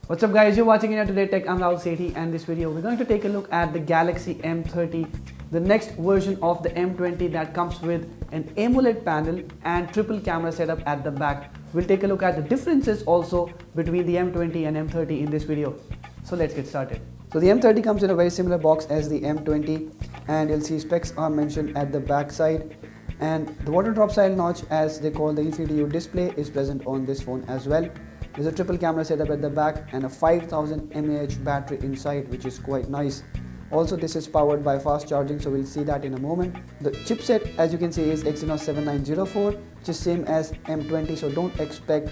What's up guys, you're watching India Today Tech. I'm Rahul Sethi, and this video we're going to take a look at the Galaxy M30, the next version of the M20 that comes with an AMOLED panel and triple camera setup at the back. We'll take a look at the differences also between the M20 and M30 in this video. So let's get started. So the M30 comes in a very similar box as the M20, and you'll see specs are mentioned at the back side, and the water drop style notch, as they call the Infinity U display, is present on this phone as well. There's a triple camera setup at the back and a 5000 mAh battery inside, which is quite nice. Also, this is powered by fast charging, so we'll see that in a moment. The chipset, as you can see, is Exynos 7904, which is same as M20, so don't expect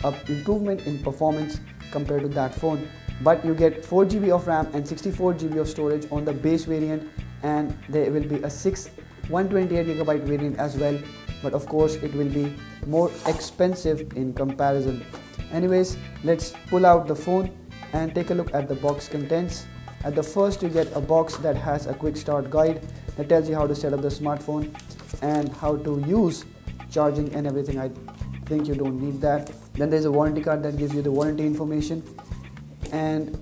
an improvement in performance compared to that phone. But you get 4 GB of RAM and 64 GB of storage on the base variant, and there will be a 128 GB variant as well, but of course it will be more expensive in comparison. Anyways, let's pull out the phone and take a look at the box contents. At the first, you get a box that has a quick start guide that tells you how to set up the smartphone and how to use charging and everything. I think you don't need that. Then there's a warranty card that gives you the warranty information, and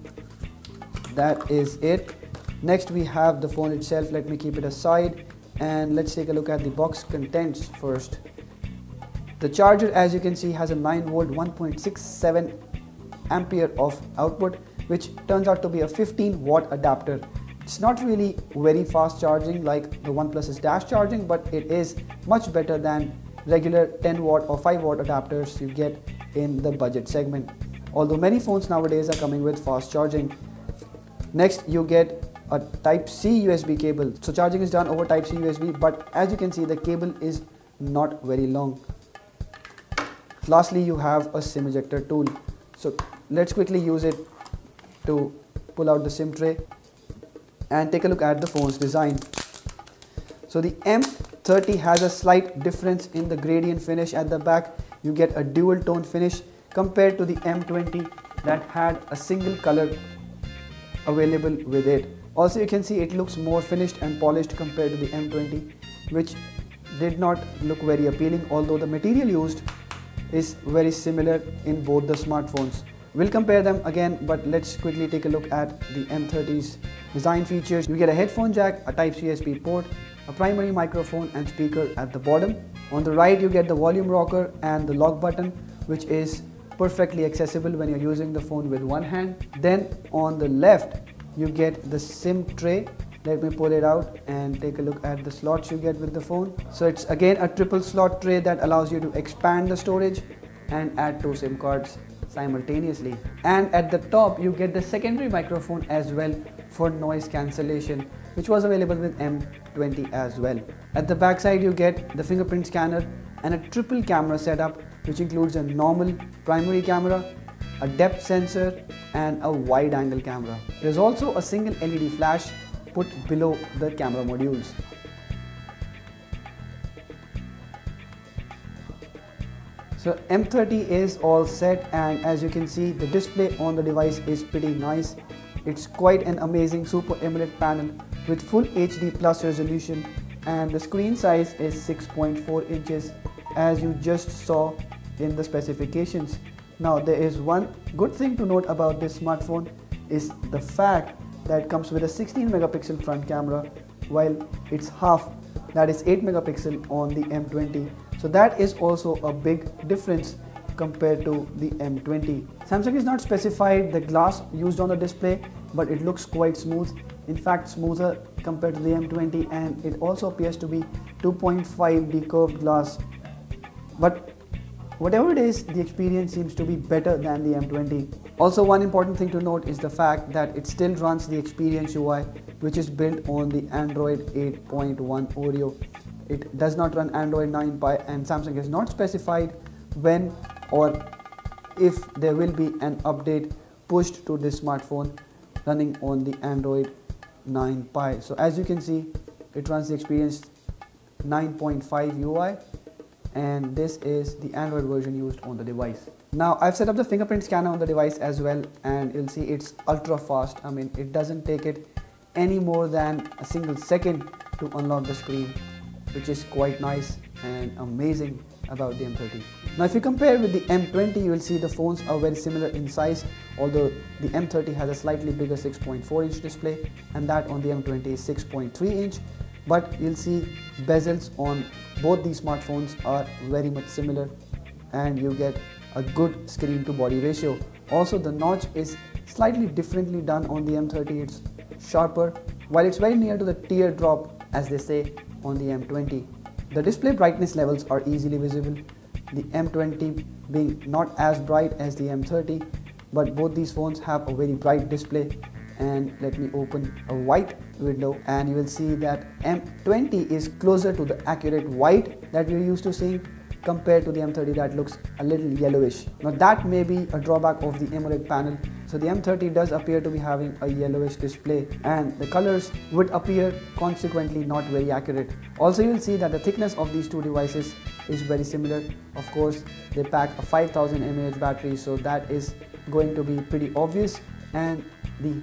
that is it. Next, we have the phone itself. Let me keep it aside and let's take a look at the box contents first. The charger, as you can see, has a 9V 1.67 ampere of output, which turns out to be a 15-watt adapter. It's not really very fast charging like the OnePlus's dash charging, but it is much better than regular 10-watt or 5-watt adapters you get in the budget segment, although many phones nowadays are coming with fast charging. Next, you get a Type-C USB cable. So charging is done over Type-C USB, but as you can see, the cable is not very long. Lastly, you have a SIM ejector tool. So let's quickly use it to pull out the SIM tray and take a look at the phone's design. So the M30 has a slight difference in the gradient finish at the back. You get a dual tone finish compared to the M20 that had a single color available with it. Also, you can see it looks more finished and polished compared to the M20, which did not look very appealing, although the material used is very similar in both the smartphones. We'll compare them again, but let's quickly take a look at the M30's design features. You get a headphone jack, a Type-C USB port, a primary microphone and speaker at the bottom. On the right, you get the volume rocker and the lock button, which is perfectly accessible when you're using the phone with one hand. Then on the left, you get the SIM tray. Let me pull it out and take a look at the slots you get with the phone. So it's again a triple slot tray that allows you to expand the storage and add 2 SIM cards simultaneously. And at the top, you get the secondary microphone as well for noise cancellation, which was available with M20 as well. At the back side, you get the fingerprint scanner and a triple camera setup, which includes a normal primary camera, a depth sensor and a wide angle camera. There's also a single LED flash put below the camera modules. So M30 is all set, and as you can see, the display on the device is pretty nice. It's quite an amazing Super AMOLED panel with full HD plus resolution, and the screen size is 6.4 inches as you just saw in the specifications. Now, there is one good thing to note about this smartphone is the fact that it comes with a 16 megapixel front camera, while it's half, that is 8 megapixel on the M20. So that is also a big difference compared to the M20. Samsung is not specified the glass used on the display, but it looks quite smooth. In fact, smoother compared to the M20, and it also appears to be 2.5D curved glass. But whatever it is, the experience seems to be better than the M20. Also, one important thing to note is the fact that it still runs the Experience UI, which is built on the Android 8.1 Oreo. It does not run Android 9 Pie, and Samsung has not specified when or if there will be an update pushed to this smartphone running on the Android 9 Pie. So as you can see, it runs the Experience 9.5 UI, and this is the Android version used on the device. Now, I've set up the fingerprint scanner on the device as well, and you'll see it's ultra fast. I mean, it doesn't take it any more than a single second to unlock the screen, which is quite nice and amazing about the M30. Now if you compare with the M20, you will see the phones are very similar in size, although the M30 has a slightly bigger 6.4 inch display and that on the M20 is 6.3 inch. But you'll see bezels on both these smartphones are very much similar and you get a good screen to body ratio. Also the notch is slightly differently done on the M30, it's sharper while it's very near to the teardrop as they say on the M20. The display brightness levels are easily visible, the M20 being not as bright as the M30, but both these phones have a very bright display. And let me open a white window and you will see that M20 is closer to the accurate white that we're used to seeing compared to the M30 that looks a little yellowish. Now that may be a drawback of the AMOLED panel. So the M30 does appear to be having a yellowish display and the colors would appear consequently not very accurate. Also you'll see that the thickness of these two devices is very similar. Of course they pack a 5000 mAh battery, so that is going to be pretty obvious, and the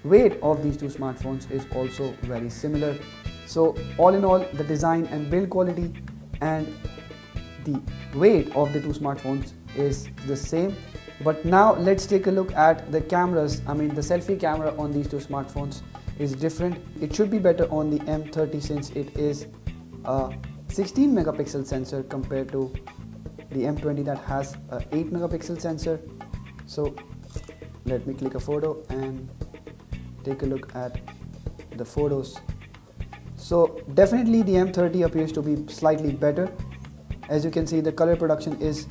weight of these two smartphones is also very similar. So all in all, the design and build quality and the weight of the two smartphones is the same. But now let's take a look at the cameras. The selfie camera on these two smartphones is different. It should be better on the M30 since it is a 16 megapixel sensor compared to the M20 that has a 8 megapixel sensor. So let me click a photo and take a look at the photos. So definitely the M30 appears to be slightly better. As you can see, the color production is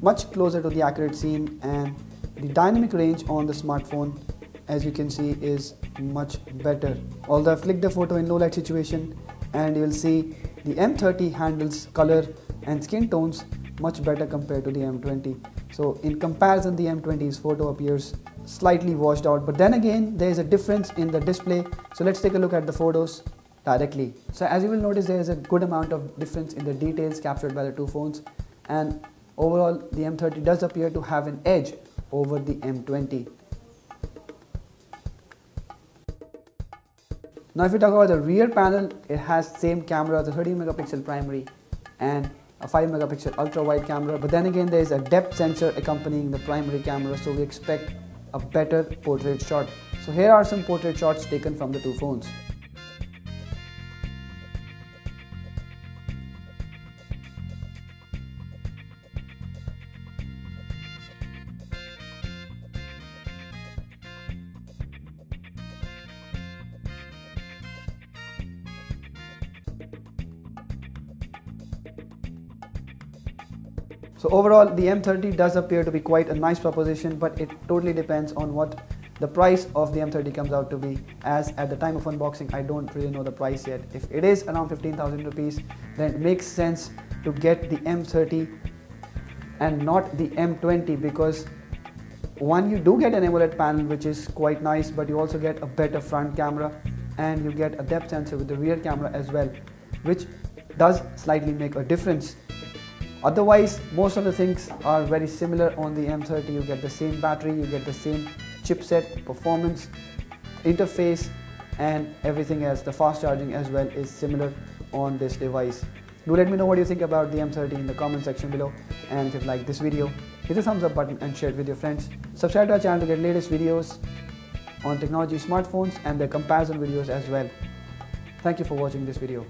much closer to the accurate scene and the dynamic range on the smartphone, as you can see, is much better. Although I've clicked the photo in low light situation and you will see the M30 handles color and skin tones much better compared to the M20. So in comparison, the M20's photo appears slightly washed out, but then again there is a difference in the display. So let's take a look at the photos directly. So as you will notice, there is a good amount of difference in the details captured by the two phones, and overall the M30 does appear to have an edge over the M20. Now if we talk about the rear panel, it has same camera, the 13 megapixel primary and a 5 megapixel ultra wide camera, but then again there is a depth sensor accompanying the primary camera, so we expect a better portrait shot. So here are some portrait shots taken from the two phones. So overall, the M30 does appear to be quite a nice proposition, but it totally depends on what the price of the M30 comes out to be, as at the time of unboxing I don't really know the price yet. If it is around 15,000 rupees, then it makes sense to get the M30 and not the M20, because one, you do get an AMOLED panel which is quite nice, but you also get a better front camera and you get a depth sensor with the rear camera as well, which does slightly make a difference. Otherwise, most of the things are very similar on the M30. You get the same battery, you get the same chipset, performance, interface and everything else. The fast charging as well is similar on this device. Do let me know what you think about the M30 in the comment section below, and if you like this video, hit the thumbs up button and share it with your friends. Subscribe to our channel to get latest videos on technology, smartphones and their comparison videos as well. Thank you for watching this video.